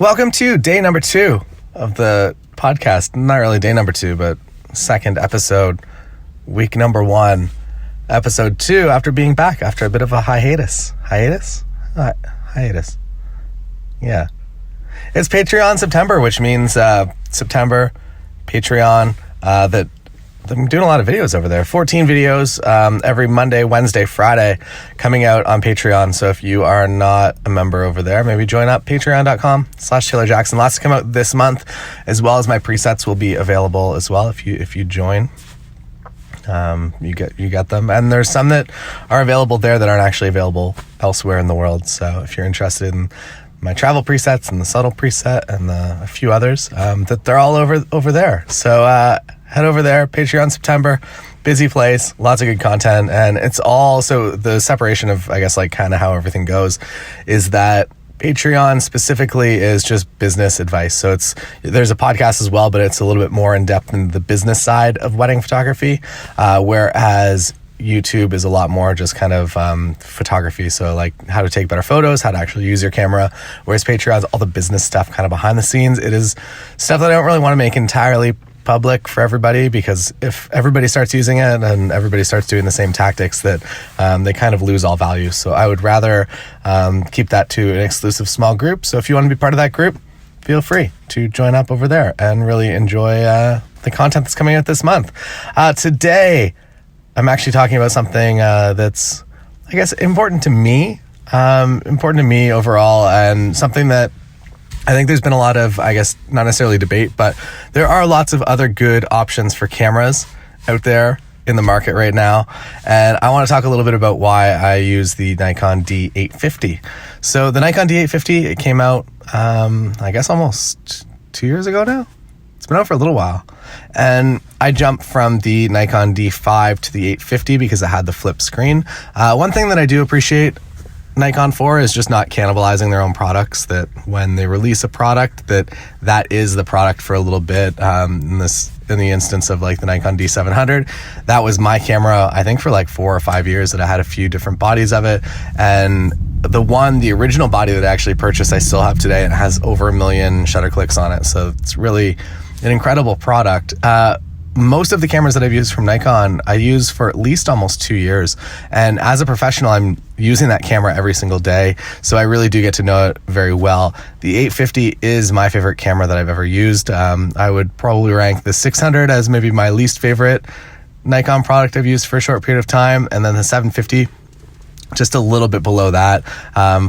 Welcome to day number 2 of the podcast. Not really day number 2, but second episode, week number 1, episode 2, after being back after a bit of a hiatus. Hiatus? Yeah. It's Patreon September, which means September, Patreon, that I'm doing a lot of videos over there. 14 videos every Monday, Wednesday, Friday coming out on Patreon. So if you are not a member over there, maybe join up, patreon.com/Taylor Jackson. Lots to come out this month, as well as my presets will be available as well if you join. You get them, and there's some that are available there that aren't actually available elsewhere in the world. So if you're interested in my travel presets and the subtle preset and a few others, that they're all over there. So head over there. Patreon September, busy place, lots of good content, and it's all, so the separation of, I guess, like kind of how everything goes is that Patreon specifically is just business advice. So there's a podcast as well, but it's a little bit more in depth in the business side of wedding photography, whereas YouTube is a lot more just kind of photography. So like how to take better photos, how to actually use your camera, whereas Patreon's all the business stuff kind of behind the scenes. It is stuff that I don't really want to make entirely public for everybody, because if everybody starts using it and everybody starts doing the same tactics, that they kind of lose all value. So I would rather keep that to an exclusive small group. So if you want to be part of that group, feel free to join up over there and really enjoy the content that's coming out this month. Today, I'm actually talking about something that's, I guess, important to me overall, and something that I think there's been a lot of, I guess, not necessarily debate, but there are lots of other good options for cameras out there in the market right now. And I want to talk a little bit about why I use the Nikon D850. So the Nikon D850, it came out, I guess, almost 2 years ago now. It's been out for a little while. And I jumped from the Nikon D5 to the 850 because it had the flip screen. One thing that I do appreciate Nikon for is just not cannibalizing their own products, that when they release a product, that is the product for a little bit. In the instance of like the Nikon D700, that was my camera, I think, for like 4 or 5 years, that I had a few different bodies of it. And the original body that I actually purchased, I still have today, and it has over 1 million shutter clicks on it. So it's really an incredible product. Most of the cameras that I've used from Nikon, I use for at least almost 2 years. And as a professional, I'm using that camera every single day. So I really do get to know it very well. The 850 is my favorite camera that I've ever used. I would probably rank the 600 as maybe my least favorite Nikon product I've used for a short period of time. And then the 750, just a little bit below that,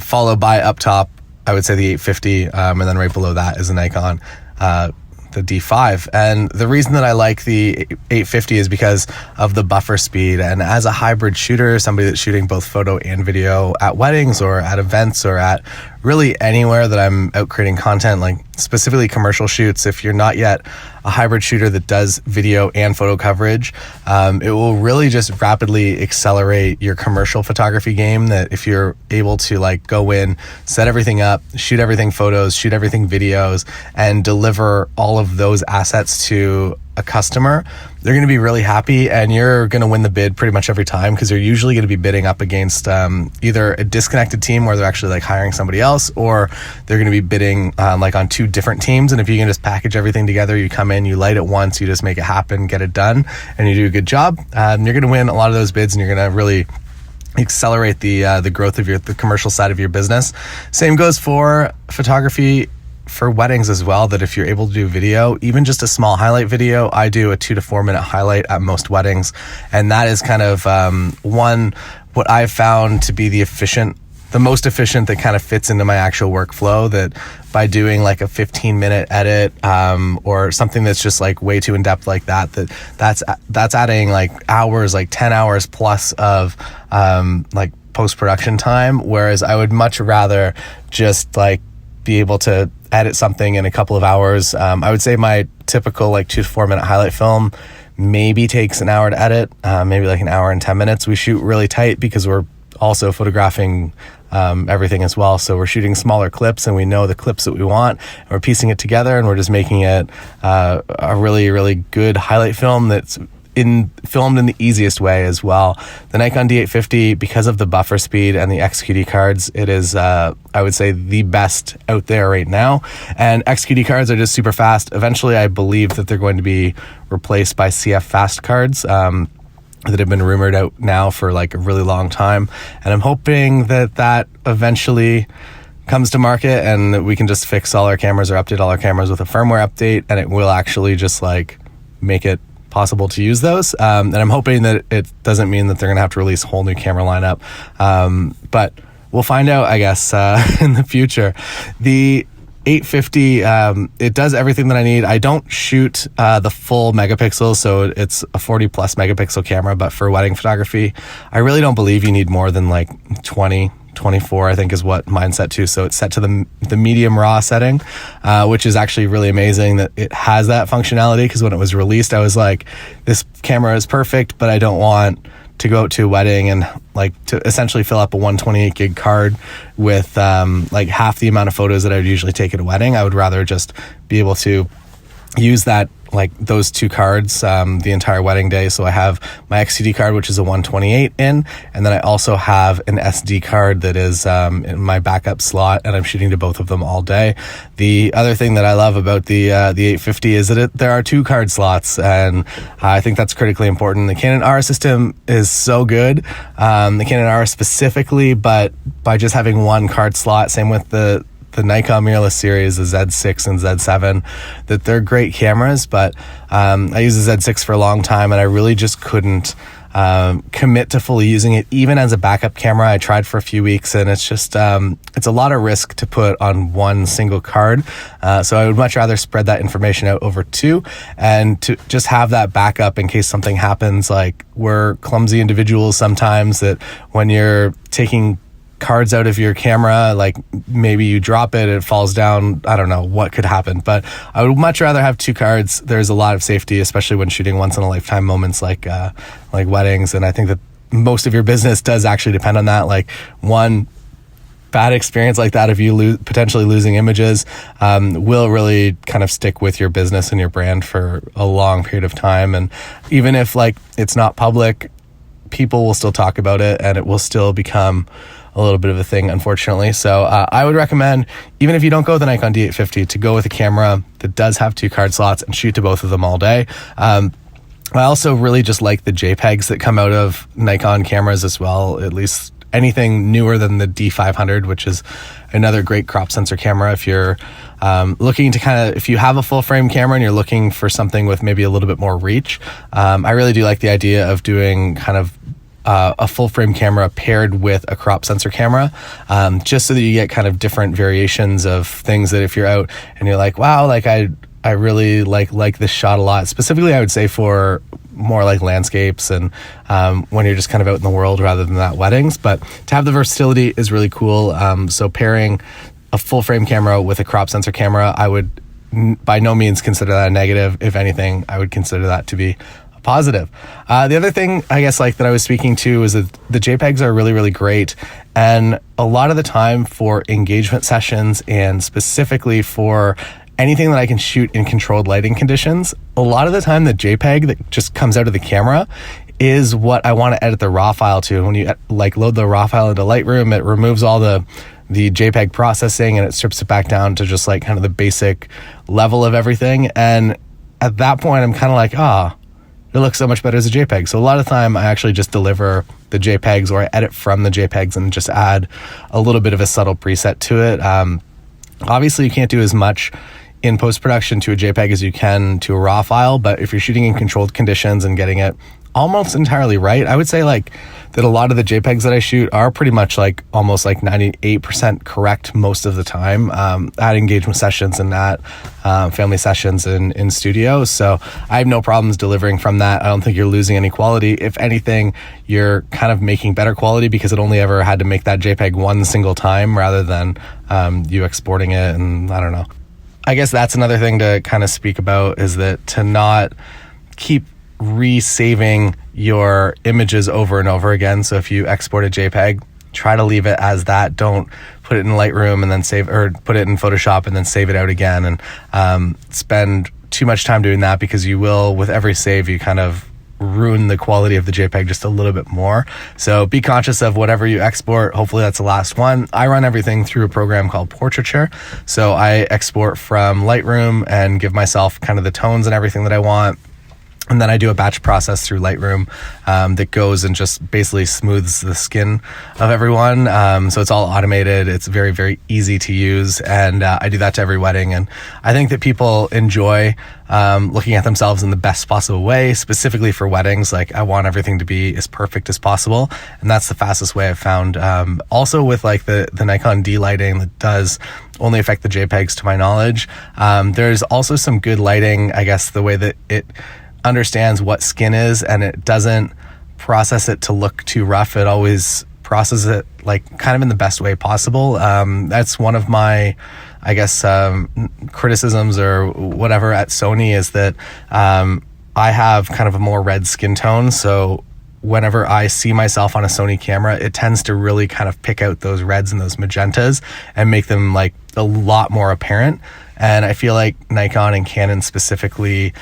followed by up top, I would say the 850. And then right below that is the Nikon, the D5. And the reason that I like the 850 is because of the buffer speed. And as a hybrid shooter, somebody that's shooting both photo and video at weddings or at events or at really anywhere that I'm out creating content, like specifically commercial shoots, if you're not yet a hybrid shooter that does video and photo coverage, it will really just rapidly accelerate your commercial photography game. That if you're able to like go in, set everything up, shoot everything photos, shoot everything videos, and deliver all of those assets to a customer, they're going to be really happy, and you're going to win the bid pretty much every time, because they're usually going to be bidding up against either a disconnected team where they're actually like hiring somebody else, or they're going to be bidding like on 2 different teams. And if you can just package everything together, you come in, you light it once, you just make it happen, get it done, and you do a good job, you're going to win a lot of those bids, and you're going to really accelerate the growth of the commercial side of your business. Same goes for photography for weddings as well, that if you're able to do video, even just a small highlight video, I do a 2 to 4 minute highlight at most weddings. And that is kind of what I've found to be the most efficient, that kind of fits into my actual workflow, that by doing like a 15-minute edit or something that's just like way too in-depth like that's adding like hours, like 10 hours plus of like post-production time, whereas I would much rather just like be able to edit something in a couple of hours. I would say my typical like 2 to 4 minute highlight film maybe takes an hour to edit, maybe like an hour and 10 minutes. We shoot really tight because we're also photographing everything as well. So we're shooting smaller clips, and we know the clips that we want, and we're piecing it together, and we're just making it a really, really good highlight film that's filmed in the easiest way as well. The Nikon D850, because of the buffer speed and the XQD cards, it is, I would say, the best out there right now. And XQD cards are just super fast. Eventually, I believe that they're going to be replaced by CF fast cards that have been rumored out now for like a really long time. And I'm hoping that that eventually comes to market and that we can just fix all our cameras or update all our cameras with a firmware update, and it will actually just like make it possible to use those. And I'm hoping that it doesn't mean that they're going to have to release a whole new camera lineup. But we'll find out, I guess, in the future. The 850, it does everything that I need. I don't shoot the full megapixels, so it's a 40 plus megapixel camera, but for wedding photography, I really don't believe you need more than like 24, I think is what mine's set to. So it's set to the medium raw setting, which is actually really amazing that it has that functionality, because when it was released, I was like, this camera is perfect, but I don't want to go out to a wedding and like to essentially fill up a 128 gig card with like half the amount of photos that I would usually take at a wedding. I would rather just be able to use that, like those two cards, the entire wedding day. So I have my XCD card, which is a 128 in, and then I also have an SD card that is in my backup slot, and I'm shooting to both of them all day. The other thing that I love about the 850 is that there are two card slots, and I think that's critically important. The Canon R system is so good, the Canon R specifically, but by just having one card slot, same with the Nikon mirrorless series, the Z6 and Z7, that they're great cameras, but I used the Z6 for a long time and I really just couldn't commit to fully using it even as a backup camera. I tried for a few weeks and it's just it's a lot of risk to put on one single card, so I would much rather spread that information out over two and to just have that backup in case something happens. Like, we're clumsy individuals sometimes, that when you're taking cards out of your camera, like maybe you drop it, it falls down, I don't know what could happen, but I would much rather have two cards. There's a lot of safety, especially when shooting once in a lifetime moments like weddings, and I think that most of your business does actually depend on that. Like, one bad experience like that of you potentially losing images will really kind of stick with your business and your brand for a long period of time. And even if like it's not public, people will still talk about it and it will still become a little bit of a thing, unfortunately. So I would recommend, even if you don't go with the Nikon D850, to go with a camera that does have two card slots and shoot to both of them all day. I also really just like the JPEGs that come out of Nikon cameras as well, at least anything newer than the D500, which is another great crop sensor camera. If you're looking to if you have a full frame camera and you're looking for something with maybe a little bit more reach, I really do like the idea of doing kind of a full frame camera paired with a crop sensor camera, just so that you get kind of different variations of things, that if you're out and you're like, wow, like I really like this shot a lot. Specifically, I would say for more like landscapes and when you're just kind of out in the world rather than that weddings. But to have the versatility is really cool. So pairing a full frame camera with a crop sensor camera, I would by no means consider that a negative. If anything, I would consider that to be positive. The other thing, I guess, like that I was speaking to is that the JPEGs are really, really great. And a lot of the time for engagement sessions, and specifically for anything that I can shoot in controlled lighting conditions, a lot of the time the JPEG that just comes out of the camera is what I want to edit the raw file to. When you like load the raw file into Lightroom, it removes all the JPEG processing and it strips it back down to just like kind of the basic level of everything. And at that point, I'm kind of like, it looks so much better as a JPEG. So a lot of the time I actually just deliver the JPEGs, or I edit from the JPEGs and just add a little bit of a subtle preset to it. Obviously you can't do as much in post-production to a JPEG as you can to a raw file, but if you're shooting in controlled conditions and getting it almost entirely right, I would say like that a lot of the JPEGs that I shoot are pretty much like almost like 98% correct most of the time at engagement sessions and at family sessions in studio. So I have no problems delivering from that. I don't think you're losing any quality. If anything, you're kind of making better quality because it only ever had to make that JPEG one single time rather than you exporting it. And I don't know. I guess that's another thing to kind of speak about, is that to not keep resaving your images over and over again. So if you export a JPEG, try to leave it as that. Don't put it in Lightroom and then save, or put it in Photoshop and then save it out again, and spend too much time doing that, because you will, with every save, you kind of ruin the quality of the JPEG just a little bit more. So be conscious of whatever you export. Hopefully that's the last one. I run everything through a program called Portraiture. So I export from Lightroom and give myself kind of the tones and everything that I want. And then I do a batch process through Lightroom that goes and just basically smooths the skin of everyone. So it's all automated. It's very, very easy to use. And I do that to every wedding. And I think that people enjoy looking at themselves in the best possible way, specifically for weddings. Like, I want everything to be as perfect as possible. And that's the fastest way I've found. Also with like the Nikon D lighting that does only affect the JPEGs to my knowledge. There's also some good lighting, I guess, the way that it understands what skin is, and it doesn't process it to look too rough. It always processes it like kind of in the best way possible. That's one of my, I guess, criticisms or whatever at Sony, is that I have kind of a more red skin tone. So whenever I see myself on a Sony camera, it tends to really kind of pick out those reds and those magentas and make them like a lot more apparent. And I feel like Nikon and Canon specifically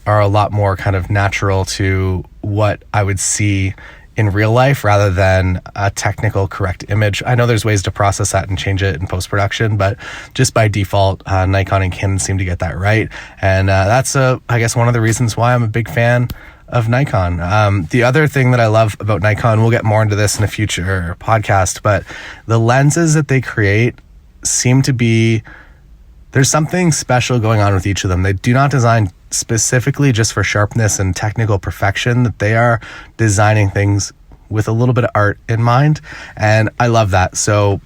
are a lot more kind of natural to what I would see in real life rather than a technical correct image. I know there's ways to process that and change it in post-production, but just by default, Nikon and Canon seem to get that right. And that's, I guess, one of the reasons why I'm a big fan of Nikon. The other thing that I love about Nikon, we'll get more into this in a future podcast, but the lenses that they create seem to be, there's something special going on with each of them. They do not design specifically just for sharpness and technical perfection, that they are designing things with a little bit of art in mind. And I love that. So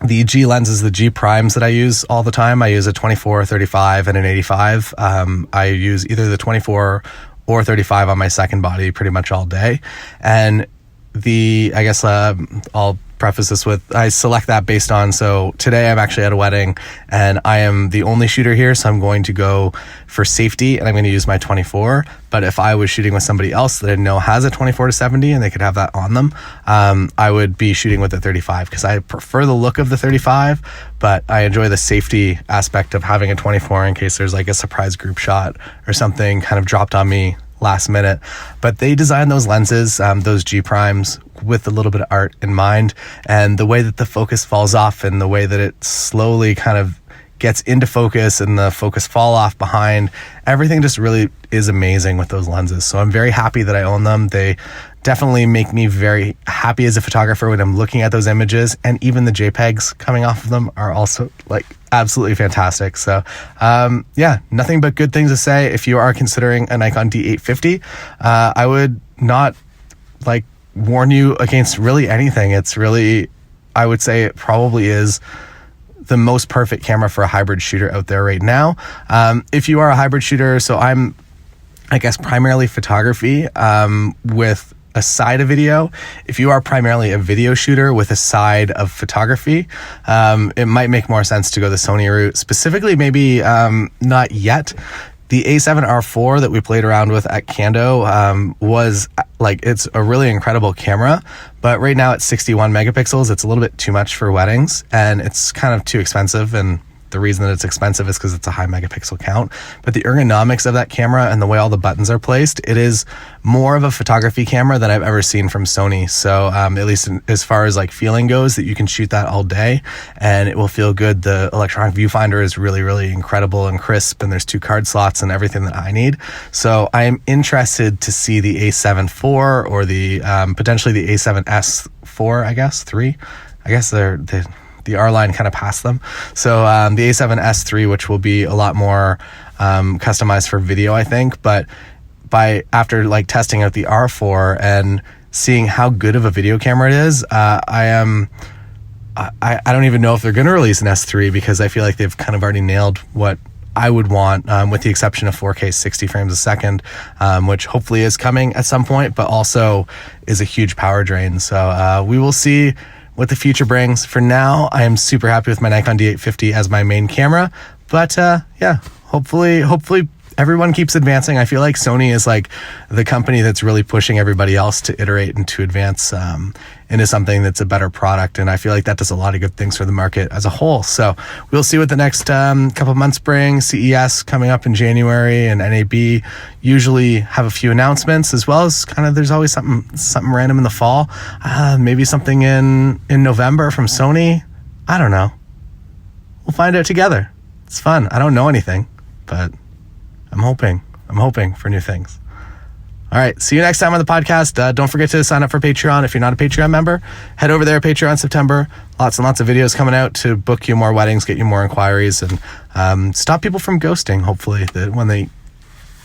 the G lenses, the G primes that I use all the time, I use a 24, 35 and an 85. I use either the 24 or 35 on my second body pretty much all day. And I guess I'll preface this with, I select that based on, so today I'm actually at a wedding and I am the only shooter here, so I'm going to go for safety and I'm going to use my 24. But if I was shooting with somebody else that I know has a 24-70 and they could have that on them, I would be shooting with the 35 because I prefer the look of the 35, but I enjoy the safety aspect of having a 24 in case there's like a surprise group shot or something kind of dropped on me last minute. But they designed those lenses, those G primes, with a little bit of art in mind, and the way that the focus falls off and the way that it slowly kind of gets into focus and the focus fall off behind, everything just really is amazing with those lenses. So I'm very happy that I own them. They definitely make me very happy as a photographer when I'm looking at those images, and even the JPEGs coming off of them are also like absolutely fantastic. So yeah, nothing but good things to say. If you are considering a Nikon D850, I would not like warn you against really anything. It's really, I would say it probably is the most perfect camera for a hybrid shooter out there right now. If you are a hybrid shooter, so I'm, I guess, primarily photography with a side of video. If you are primarily a video shooter with a side of photography, it might make more sense to go the Sony route. Specifically, maybe not yet. The A7R4 that we played around with at Kando was like, it's a really incredible camera, but right now it's 61 megapixels. It's a little bit too much for weddings and it's kind of too expensive. And the reason that it's expensive is because it's a high megapixel count. But the ergonomics of that camera and the way all the buttons are placed, it is more of a photography camera than I've ever seen from Sony. So at least as far as like feeling goes, that you can shoot that all day and it will feel good. The electronic viewfinder is really, really incredible and crisp, and there's 2 card slots and everything that I need. So I am interested to see the A7 IV or the potentially the A7S4, I guess, 3. I guess the R line kind of passed them. So the A7S3, which will be a lot more customized for video, I think. But after like testing out the R4 and seeing how good of a video camera it is, I don't even know if they're going to release an S3, because I feel like they've kind of already nailed what I would want, with the exception of 4K 60 frames a second, which hopefully is coming at some point, but also is a huge power drain. So we will see what the future brings. For now, I am super happy with my Nikon D850 as my main camera, but yeah, hopefully everyone keeps advancing. I feel like Sony is like the company that's really pushing everybody else to iterate and to advance into something that's a better product. And I feel like that does a lot of good things for the market as a whole. So we'll see what the next couple of months bring. CES coming up in January, and NAB usually have a few announcements, as well as kind of there's always something random in the fall. Maybe something in November from Sony. I don't know. We'll find out together. It's fun. I don't know anything, but I'm hoping for new things. All right. See you next time on the podcast. Don't forget to sign up for Patreon. If you're not a Patreon member, head over there, Patreon September. Lots and lots of videos coming out to book you more weddings, get you more inquiries, and stop people from ghosting. Hopefully that when they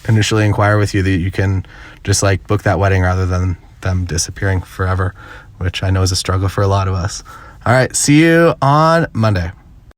initially inquire with you, that you can just like book that wedding rather than them disappearing forever, which I know is a struggle for a lot of us. All right. See you on Monday.